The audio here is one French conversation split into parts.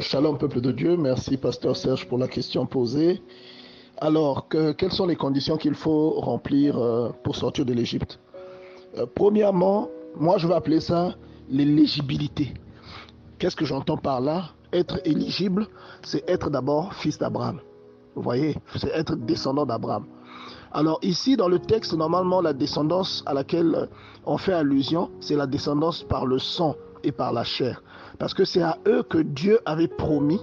Shalom, peuple de Dieu. Merci, pasteur Serge, pour la question posée. Alors, quelles sont les conditions qu'il faut remplir pour sortir de l'Égypte? Premièrement, moi, je vais appeler ça l'éligibilité. Qu'est-ce que j'entends par là? Être éligible, c'est être d'abord fils d'Abraham. Vous voyez, c'est être descendant d'Abraham. Alors ici, dans le texte, normalement, la descendance à laquelle on fait allusion, c'est la descendance par le sang et par la chair. Parce que c'est à eux que Dieu avait promis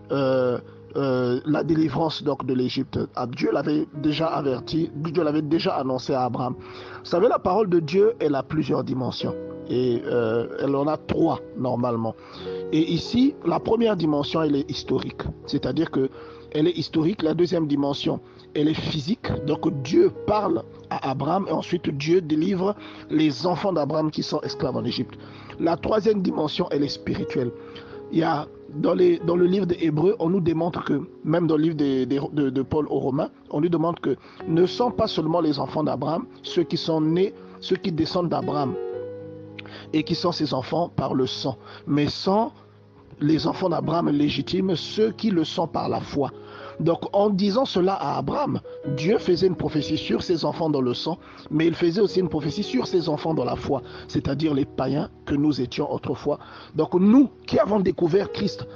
la délivrance donc de l'Égypte. Dieu l'avait déjà averti, Dieu l'avait déjà annoncé à Abraham. Vous savez, la parole de Dieu, elle a plusieurs dimensions. Et elle en a trois normalement. Et ici, la première dimension, elle est historique. C'est-à-dire que elle est historique. La deuxième dimension, elle est physique. Donc Dieu parle à Abraham et ensuite Dieu délivre les enfants d'Abraham qui sont esclaves en Égypte. La troisième dimension, elle est spirituelle. Il y a dans le livre des Hébreux, on nous démontre que, même dans le livre de Paul aux Romains, on lui demande que ne sont pas seulement les enfants d'Abraham, ceux qui sont nés, ceux qui descendent d'Abraham et qui sont ses enfants par le sang, mais sont les enfants d'Abraham légitimes, ceux qui le sont par la foi. Donc en disant cela à Abraham, Dieu faisait une prophétie sur ses enfants dans le sang, mais il faisait aussi une prophétie sur ses enfants dans la foi, c'est-à-dire les païens que nous étions autrefois. Donc nous qui avons découvert Christ,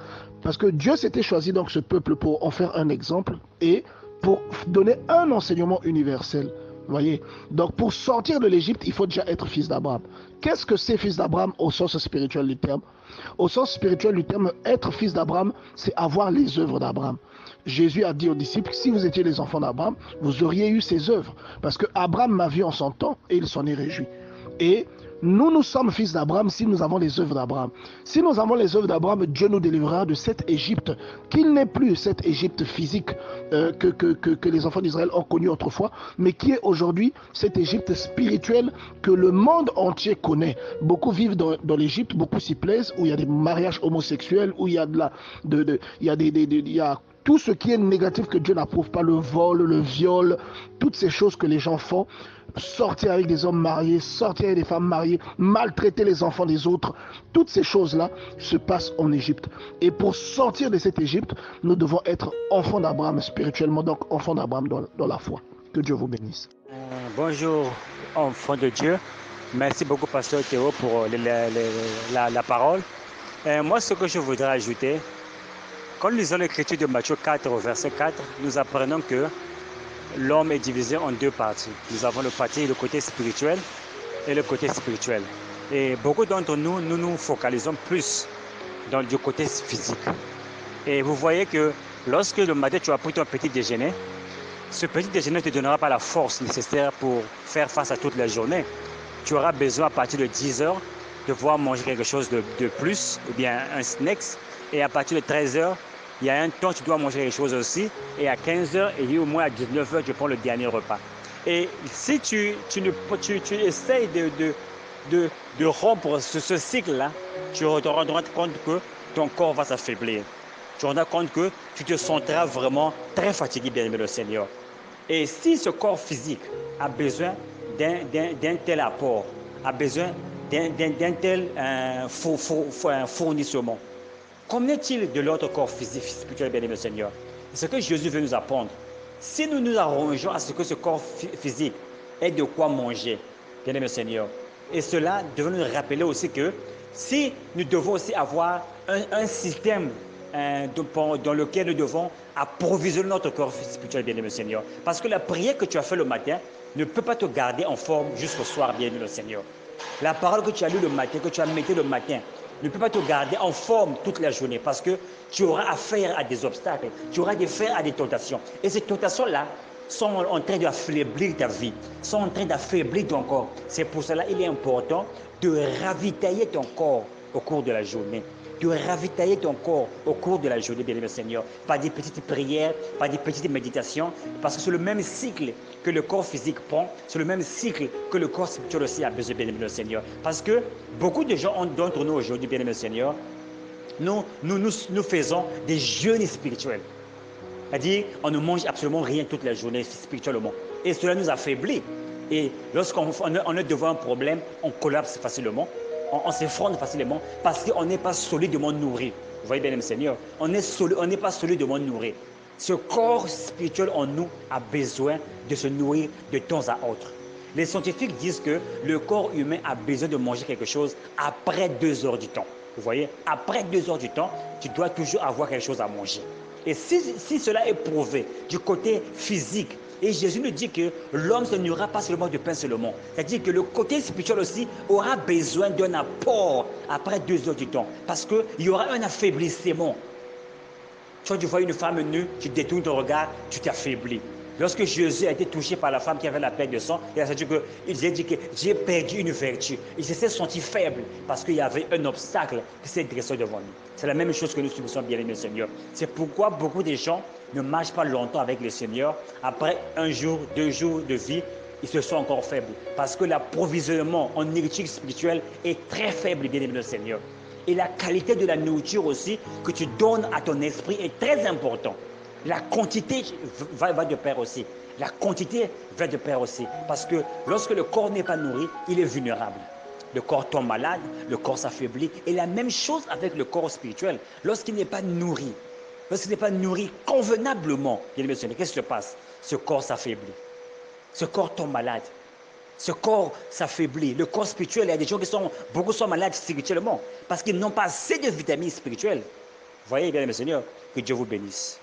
parce que Dieu s'était choisi donc ce peuple pour en faire un exemple et pour donner un enseignement universel. Voyez. Donc pour sortir de l'Égypte, il faut déjà être fils d'Abraham. Qu'est-ce que c'est fils d'Abraham au sens spirituel du terme? Au sens spirituel du terme, être fils d'Abraham, c'est avoir les œuvres d'Abraham. Jésus a dit aux disciples, si vous étiez les enfants d'Abraham, vous auriez eu ses œuvres. Parce que Abraham m'a vu en son temps et il s'en est réjoui. Et nous sommes fils d'Abraham si nous avons les œuvres d'Abraham. Si nous avons les œuvres d'Abraham, Dieu nous délivrera de cette Égypte, qu'il n'est plus cette Égypte physique que les enfants d'Israël ont connue autrefois, mais qui est aujourd'hui cette Égypte spirituelle que le monde entier connaît. Beaucoup vivent dans l'Égypte, beaucoup s'y plaisent, où il y a des mariages homosexuels, où il y a il y a tout ce qui est négatif que Dieu n'approuve pas, le vol, le viol, toutes ces choses que les gens font, sortir avec des hommes mariés, sortir avec des femmes mariées, maltraiter les enfants des autres, toutes ces choses-là se passent en Égypte. Et pour sortir de cette Égypte, nous devons être enfants d'Abraham spirituellement, donc enfants d'Abraham dans la foi. Que Dieu vous bénisse. Bonjour, enfants de Dieu. Merci beaucoup, Pasteur Théo, pour la parole. Moi, ce que je voudrais ajouter, quand nous lisons l'écriture de Matthieu 4, au verset 4, nous apprenons que l'homme est divisé en deux parties. Nous avons le côté spirituel et le côté spirituel. Et beaucoup d'entre nous, nous nous focalisons plus du côté physique. Et vous voyez que lorsque le matin tu as pris ton petit déjeuner, ce petit déjeuner ne te donnera pas la force nécessaire pour faire face à toute la journée. Tu auras besoin à partir de 10 heures de pouvoir manger quelque chose de plus, ou bien un snack. Et à partir de 13 heures, il y a un temps tu dois manger quelque chose aussi. Et à 15 heures, et au moins à 19 heures, tu prends le dernier repas. Et si tu essayes de rompre ce cycle-là, tu te rendras compte que ton corps va s'affaiblir. Tu te rendras compte que tu te sentiras vraiment très fatigué, bien-aimé le Seigneur. Et si ce corps physique a besoin d'un tel apport, a besoin d'un tel fournissement, qu'en est-il de l'autre corps physique, spirituel, bien-aimé Seigneur? C'est ce que Jésus veut nous apprendre. Si nous nous arrangeons à ce que ce corps physique ait de quoi manger, bien-aimé Seigneur, et cela devrait nous rappeler aussi que si nous devons aussi avoir un système dans lequel nous devons approvisionner notre corps spirituel, bien-aimé Seigneur. Parce que la prière que tu as fait le matin ne peut pas te garder en forme jusqu'au soir, bien-aimé Seigneur. La parole que tu as lue le matin, que tu as médité le matin, ne peut pas te garder en forme toute la journée parce que tu auras affaire à des obstacles, tu auras affaire à des tentations. Et ces tentations-là sont en train d'affaiblir ta vie, sont en train d'affaiblir ton corps. C'est pour cela qu'il est important de ravitailler ton corps au cours de la journée, de ravitailler ton corps au cours de la journée, bien-aimé Seigneur, par des petites prières, par des petites méditations, parce que c'est le même cycle que le corps physique prend, c'est le même cycle que le corps spirituel aussi a besoin, bien-aimé Seigneur. Parce que beaucoup de gens d'entre nous aujourd'hui, bien-aimé Seigneur, nous faisons des jeûnes spirituels. C'est-à-dire, on ne mange absolument rien toute la journée spirituellement. Et cela nous affaiblit. Et lorsqu'on est devant un problème, on collapse facilement, on s'effondre facilement parce qu'on n'est pas solidement nourri. Vous voyez, bien aimé Seigneur, on n'est pas solidement nourri. Ce corps spirituel en nous a besoin de se nourrir de temps à autre. Les scientifiques disent que le corps humain a besoin de manger quelque chose après 2 heures du temps. Vous voyez, après 2 heures du temps, tu dois toujours avoir quelque chose à manger. Et si cela est prouvé du côté physique, et Jésus nous dit que l'homme ne nourrira pas seulement de pain seulement, c'est-à-dire que le côté spirituel aussi aura besoin d'un apport après 2 heures du temps, parce qu'il y aura un affaiblissement. Quand tu vois une femme nue, tu détournes ton regard, tu t'affaiblis. Lorsque Jésus a été touché par la femme qui avait la perte de sang, il a dit que j'ai perdu une vertu. Il s'est senti faible parce qu'il y avait un obstacle qui s'est dressé devant lui. C'est la même chose que nous subissons, bien-aimés Seigneur. C'est pourquoi beaucoup de gens ne marchent pas longtemps avec le Seigneur. Après 1 jour, 2 jours de vie, ils se sont encore faibles. Parce que l'approvisionnement en nourriture spirituelle est très faible, bien-aimés Seigneur. Et la qualité de la nourriture aussi que tu donnes à ton esprit est très importante. La quantité va de pair aussi. La quantité va de pair aussi. Parce que lorsque le corps n'est pas nourri, il est vulnérable. Le corps tombe malade, le corps s'affaiblit. Et la même chose avec le corps spirituel. Lorsqu'il n'est pas nourri convenablement, qu'est-ce qui se passe? Ce corps s'affaiblit. Ce corps tombe malade. Ce corps s'affaiblit. Le corps spirituel, il y a des gens beaucoup sont malades spirituellement parce qu'ils n'ont pas assez de vitamines spirituelles. Voyez bien, mes seigneurs, que Dieu vous bénisse.